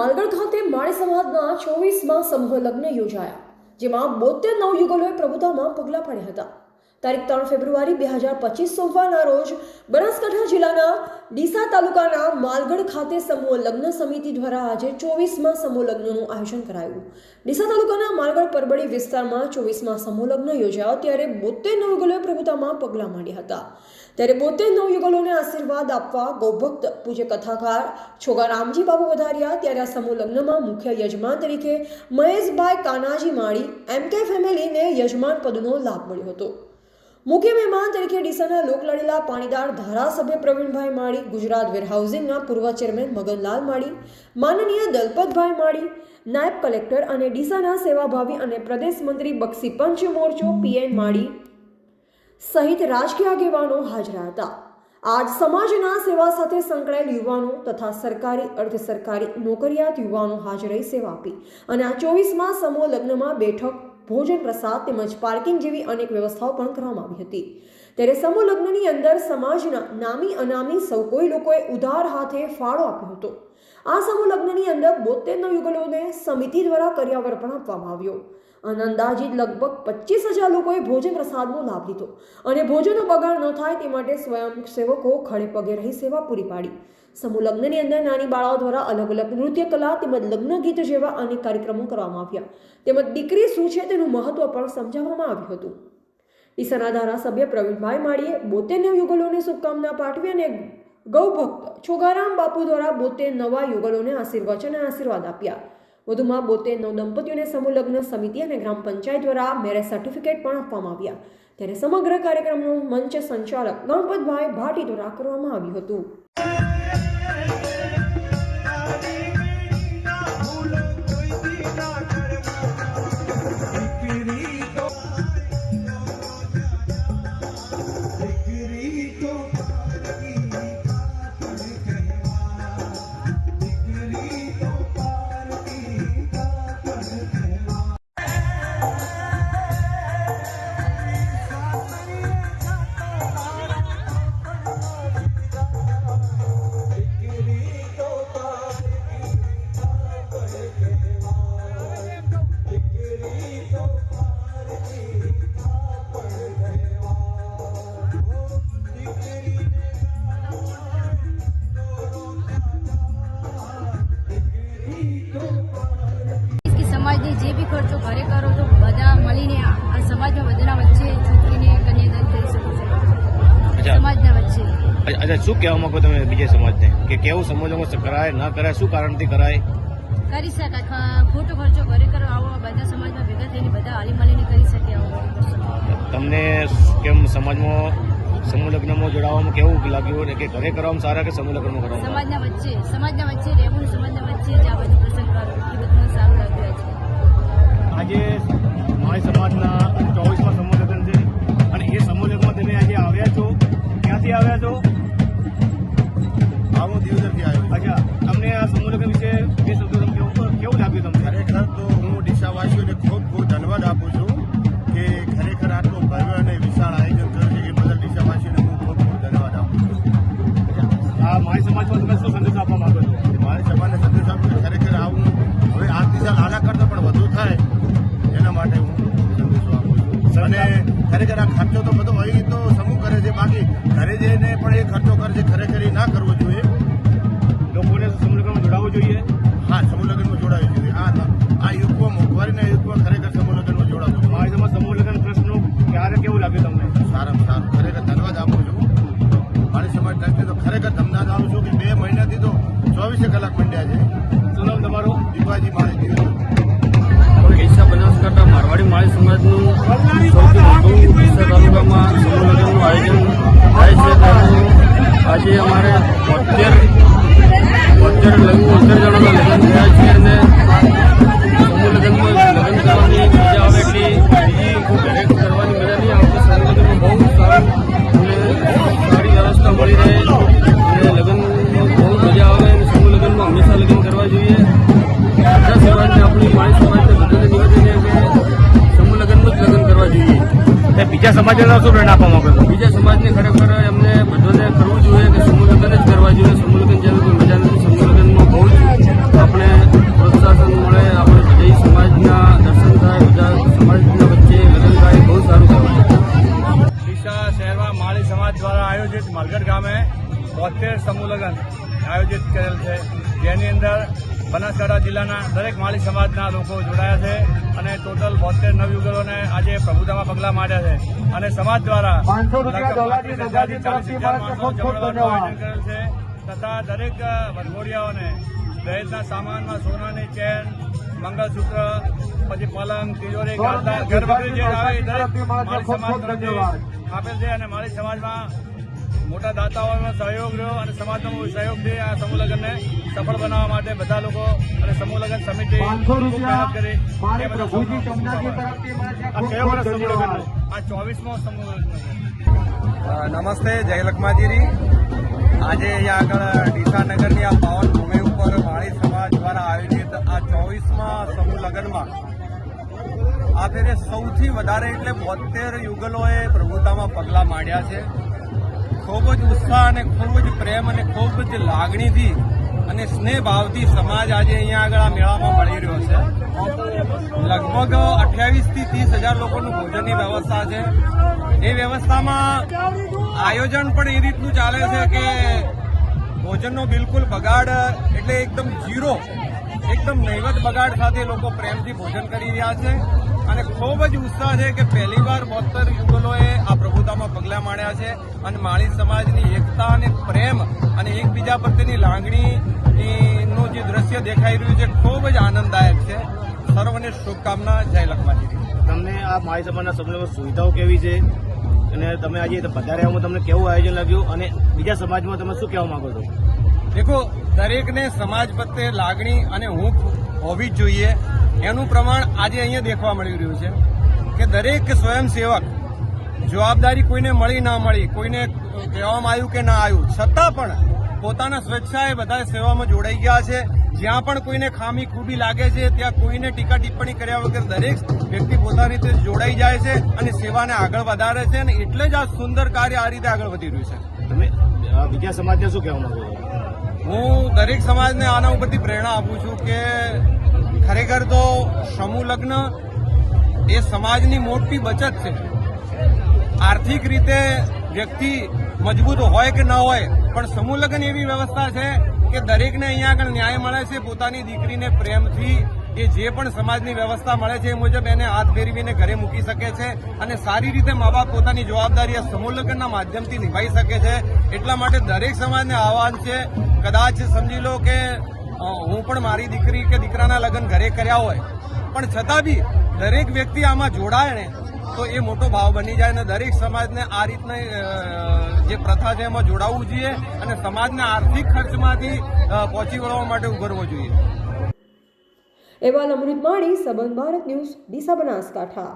માલગઢ ખાતે માળી સમાજના 24મા સમૂહ લગ્ન યોજાયા, જેમાં 72 નવયુગલોએ પ્રભુતામાં પગલાં પાડ્યા હતા। તારીખ 3 ફેબ્રુઆરી 2025 સોમવારના રોજ બનાસકાંઠા જિલ્લાના ડીસા તાલુકાના માલગઢ ખાતે સમૂહ લગ્ન સમિતિ દ્વારા આજે 24મા સમૂહ લગ્નનું આયોજન કરાયું। ડીસા તાલુકાના માલગઢ પરબડી વિસ્તારમાં 24મા સમૂહ લગ્ન યોજાયા ત્યારે 72 નવયુગલોએ પ્રભુતામાં પગલાં માંડ્યા હતા। ત્યારે 72 નવયુગલોને આશીર્વાદ આપવા ગૌભક્ત પૂજ્ય કથાકાર છોગારામજી બાપુ વધાર્યા। ત્યારે આ સમૂહ લગ્નમાં મુખ્ય યજમાન તરીકે મહેશભાઈ કાનાજી માળી MK ફેમિલીને યજમાન પદનો લાભ મળ્યો હતો। મુખ્ય મહેમાન તરીકે ડીસાના લોકલાડીલા પાણીદાર ધારાસભ્ય પ્રવીણભાઈ માળી, ગુજરાત વેરહાઉસિંગના પૂર્વ ચેરમેન મગનલાલ માળી, માનનીય દલપતભાઈ માળી, નાયબ કલેક્ટર અને ડીસાના સેવાભાવી અને પ્રદેશ મંત્રી બક્ષી પંચ મોરચો PN માળી સહિત રાજકીય આગેવાનો હાજર હતા। આજ સમાજના સેવા સાથે સંકળાયેલ યુવાનો તથા સરકારી અર્ધ સરકારી નોકરિયાત યુવાનો હાજર રહી સેવા આપી અને આ 24મા સમૂહ લગ્નમાં બેઠક, ભોજન પ્રસાદ તેમજ પાર્કિંગ જેવી અનેક વ્યવસ્થાઓ પણ કરવામાં આવી હતી। ત્યારે સમૂહ લગ્નની અંદર સમાજના નામી અનામી સૌ કોઈ લોકોએ ઉદાર હાથે ફાળો આપ્યો હતો। આ સમૂહ લગ્નની અંદર 72 નવયુગલોને સમિતિ દ્વારા કર્યાવર પણ આપવામાં આવ્યો અને અંદાજિત લગભગ 25,000 લોકોએ ભોજન પ્રસાદનો લાભ લીધો અને ભોજનનો બગાડ ન થાય તે માટે સ્વયંસેવકો ખડે પગે રહી સેવા પૂરી પાડી। સમૂહ લગ્નની અંદર નાની બાળાઓ દ્વારા અલગ અલગ નૃત્ય કલા તેમજ લગ્ન ગીત જેવા અનેક કાર્યક્રમો કરવામાં આવ્યા તેમજ દીકરી શું છે તેનું મહત્વ પણ સમજાવવામાં આવ્યું હતું। ડીસાના ધારાસભ્ય પ્રવીણભાઈ માળીએ 72 નવયુગલોને શુભકામના પાઠવી અને ગૌભક્ત છોગારામ બાપુ દ્વારા 72 નવા યુગલોને આશીર્વચન અને આશીર્વાદ આપ્યા। વધુમાં 72 નવ દંપતીઓને સમૂહ લગ્ન સમિતિ અને ગ્રામ પંચાયત દ્વારા મેરેજ સર્ટિફિકેટ પણ આપવામાં આવ્યા। ત્યારે સમગ્ર કાર્યક્રમનું મંચ સંચાલક ગણપતભાઈ ભાટી દ્વારા કરવામાં આવ્યું હતું। समाजने जे भी खर्चो घरे करो तो बधा मळीने आ समाजना बधाना वच्चे छूटीने कन्यादान करी शको छो। समाजना वच्चे अच्छा શું કહેવા માંગો તમે બીજા સમાજને કે કેવું સમાજમાં કરાય ના કરાય, શું કારણથી કરાય? કરી શકાય, ખોટો ખર્ચો ઘરે કરો આવો બધા સમાજમાં ભેગા થઈને બધા હાલી મળીને કરી શકે આવો। તમને કેમ સમાજમાં સમૂહ લગ્નમાં જોડાવામાં કેવું લાગ્યું કે ઘરે કરવામાં સારા કે સમૂહ લગ્નમાં કરવામાં? સમાજના વચ્ચે રહેવું, સમાજના વચ્ચે જ આ બધું પ્રસંગ કરવું એ બધું સારું લાગ્યું છે। આજે માળી સમાજના 24મા સમૂહ લગ્ન છે અને એ સમૂહ લગ્નમાં તમે આજે આવ્યા છો, ક્યાંથી આવ્યા છો? હું દિવસથી આવ્યો। અચ્છા, તમને આ સમૂહ લગ્ન વિશે બે શબ્દો તમે કેવું લાગ્યું તમને? ખરેખર તો હું ડીસાવાસીઓને ખૂબ ખૂબ ધન્યવાદ આપું છું કે ખરેખર આટલું ભવ્ય અને વિશાળ આયોજન કર્યું છે એ બદલ ડીસાવાસીઓને હું ખૂબ ખૂબ ધન્યવાદ આપું છું। આ માળી સમાજમાં તમે શું સંદેશ આપવા માંગો છો? મારી સમાજને સંદેશ આપું છું ખરેખર આવું હવે આજથી સાલ આના કરતાં પણ વધુ થાય એના માટે હું સંદેશો આપું છું। અને ખરેખર આ ખર્ચો તો બધો અહીં તો સમૂહ કરે છે, બાકી ઘરે જઈને પણ એ ખર્ચો કરે છે, ખરેખર એ ના કરવો જોઈએ। લોકોને સમૂહ લગ્નમાં જોડાવવું જોઈએ? હા, સમૂહ લગ્નમાં જોડાવવું જોઈએ। આ યુગમાં મોંઘવારીના યુગમાં ખરેખર સમૂહ લગ્નમાં જોડાવવું। મારી સમાજ સમૂહ લગ્ન ટ્રસ્ટનું ક્યારે કેવું લાગ્યું તમને? સારામાં સારું, ખરેખર ધન્યવાદ આપું છું મારી સમાજ ટ્રસ્ટને। તો ખરેખર ધન્યવાદ આપું છું કે 2 મહિનાથી તો 24 કલાક મંડ્યા છે। શું નામ તમારું? દીપાજી માળી દિવસ ડીસા બનાસકાંઠા મારવાડી માળી સમાજનું સૌથી મોટું ડીસા તાલુકામાં સમૂહ લગ્નનું આયોજન થાય છે। આજે અમારે 72 જણાના લગ્ન થયા છે અને સમૂહ લગ્નમાં લગ્ન કરવાની મજા આવે એટલી બીજી ઘરે કરવાની મજા નહીં આવે। સમૂહ લગ્નમાં બહુ સારું અને સારી વ્યવસ્થા મળી રહે અને લગ્નમાં બહુ મજા આવે અને સમૂહ લગ્નમાં હંમેશા લગ્ન કરવા જોઈએ। બધા સમાજને આપણી માળી સમાજને બધાને નિવેદન છે કે સમૂહ લગ્નમાં જ લગ્ન કરવા જોઈએ। બીજા સમાજને શું પ્રેરણા આપવા માંગો છો? બીજા સમાજને ખરેખર એમને બધાને કરવું જોઈએ કે સમૂહ લગ્ન જ કરવા જોઈએ। સમૂહ લગ્ન જેવી કોઈ મજા નથી, સમૂહ લગ્નમાં બહુ જ આપણે બનાસકાંઠા શહેરમાં માળી સમાજ દ્વારા આયોજિત માલગઢ ગામે 72 સમૂહ લગ્ન આયોજિત કરેલ છે, જેની અંદર બનાસકાંઠા જિલ્લાના દરેક માળી સમાજના લોકો જોડાયા છે અને ટોટલ 72 નવયુગલોને આજે પ્રભુતામાં પગલાં માંડ્યા છે અને સમાજ દ્વારા લગભગ 35,000 થી 40,000 માણસો જમણવારનું આયોજન કરેલ છે તથા દરેક વરઘોડિયાઓને દહેજના સામાનમાં સોનાની ચેન, મંગળસૂત્ર, પછી પલંગ, તિજોરી, ઘર વગેરે જે આવે એ દરેક માળી સમાજ તરફથી આપેલ છે અને માળી સમાજમાં મોટા દાતાઓનો સહયોગ રહ્યો અને સમાજનો સહયોગથી આ સમૂહ લગ્નને સફળ બનાવવા માટે બધા લોકો અને સમૂહ લગ્ન સમિતિ ખૂબ મહેનત કરી. એ બધા આ કયો વર્ષ સમૂહ લગ્ન? આ 24મો સમૂહ લગ્ન. નમસ્તે, જય લખમાજીરી. આજે અહીંયા આગળ ડીસાનગરની આ પાવન ભૂમિ ઉપર માળી સમાજ દ્વારા આયોજિત આ 24મા સમૂહ લગ્નમાં આ ફેરે સૌથી વધારે એટલે 72 યુગલોએ પ્રભુતામાં પગલાં માંડ્યા છે. ખૂબ જ ઉત્સાહ અને ખૂબ જ પ્રેમ અને ખૂબ જ લાગણીથી અને સ્નેહ ભાવથી સમાજ આજે અહીંયા આગળ આ મેળામાં મળી રહ્યો છે. લગભગ 28 થી 30,000 લોકોનું ભોજનની વ્યવસ્થા છે. એ વ્યવસ્થામાં આયોજન પણ એ રીતનું ચાલે છે કે ભોજનનો બિલકુલ બગાડ એટલે એકદમ ઝીરો, એકદમ નહીવત બગાડ સાથે લોકો પ્રેમથી ભોજન કરી રહ્યા છે અને ખૂબ જ ઉત્સાહ છે કે પહેલીવાર 72 યુગલોએ આ પ્રભુતામાં પગલાં માંડ્યા છે અને માળી સમાજની એકતા અને પ્રેમ અને એકબીજા પ્રત્યેની લાગણીનું જે દ્રશ્ય દેખાઈ રહ્યું છે ખૂબ જ આનંદદાયક છે. સર્વને શુભકામના. જય લખમાજી. તમને આ માળી સમાજના સમૂહ સુવિધાઓ કેવી છે અને તમે આજે પધાર્યામાં તમને કેવું આયોજન લાગ્યું અને બીજા સમાજમાં તમે શું કહેવા માંગો છો? દેખો, દરેકને સમાજ પ્રત્યે લાગણી અને હૂંફ હોવી જ જોઈએ. એનું પ્રમાણ આજે અહીંયા દેખવા મળી રહ્યું છે કે દરેક સ્વયંસેવક જવાબદારી કોઈને મળી ના મળી, કોઈને કહેવામાં આવ્યું કે ના આવ્યું, છતાં પણ પોતાના સ્વેચ્છાએ બધા સેવામાં જોડાઈ ગયા છે. જ્યાં પણ કોઈને ખામી ખૂબી લાગે છે ત્યાં કોઈને ટીકા ટિપ્પણી કર્યા વગર દરેક વ્યક્તિ પોતાની રીતે જોડાઈ જાય છે અને સેવાને આગળ વધારે છે અને એટલે જ આ સુંદર કાર્ય આ રીતે આગળ વધી રહ્યું છે. તમે બીજા સમાજને શું કહેવા માંગો છો? હું દરેક સમાજને આના ઉપરથી પ્રેરણા આપું છું કે ખરેખર તો સમૂહ લગ્ન એ સમાજની મોટી બચત છે. આર્થિક રીતે વ્યક્તિ મજબૂત હોય કે ન હોય, પણ સમૂહ લગ્ન એવી વ્યવસ્થા છે કે દરેકને અહીંયા આગળ ન્યાય મળે છે. પોતાની દીકરીને પ્રેમથી એ જે પણ સમાજની વ્યવસ્થા મળે છે એ મુજબ એને હાથ ફેરવીને ઘરે મૂકી શકે છે અને સારી રીતે મા બાપ પોતાની જવાબદારી આ સમૂહ લગ્નના માધ્યમથી નિભાવી શકે છે. એટલા માટે દરેક સમાજને આહવાન છે. કદાચ સમજી લો કે હું પણ મારી દીકરી કે દીકરાના લગ્ન ઘરે કર્યા હોય, પણ છતાં બી દરેક વ્યક્તિ આમાં જોડાય ને તો એ મોટો ભાવ બની જાય અને દરેક સમાજને આ રીતની જે પ્રથા છે એમાં જોડાવવું જોઈએ અને સમાજને આર્થિક ખર્ચમાંથી પહોંચી વળવા માટે ઉભરવો જોઈએ. એવા અમૃત માળી, સંબંધ ભારત ન્યૂઝ, ડીસા, બનાસકાંઠા.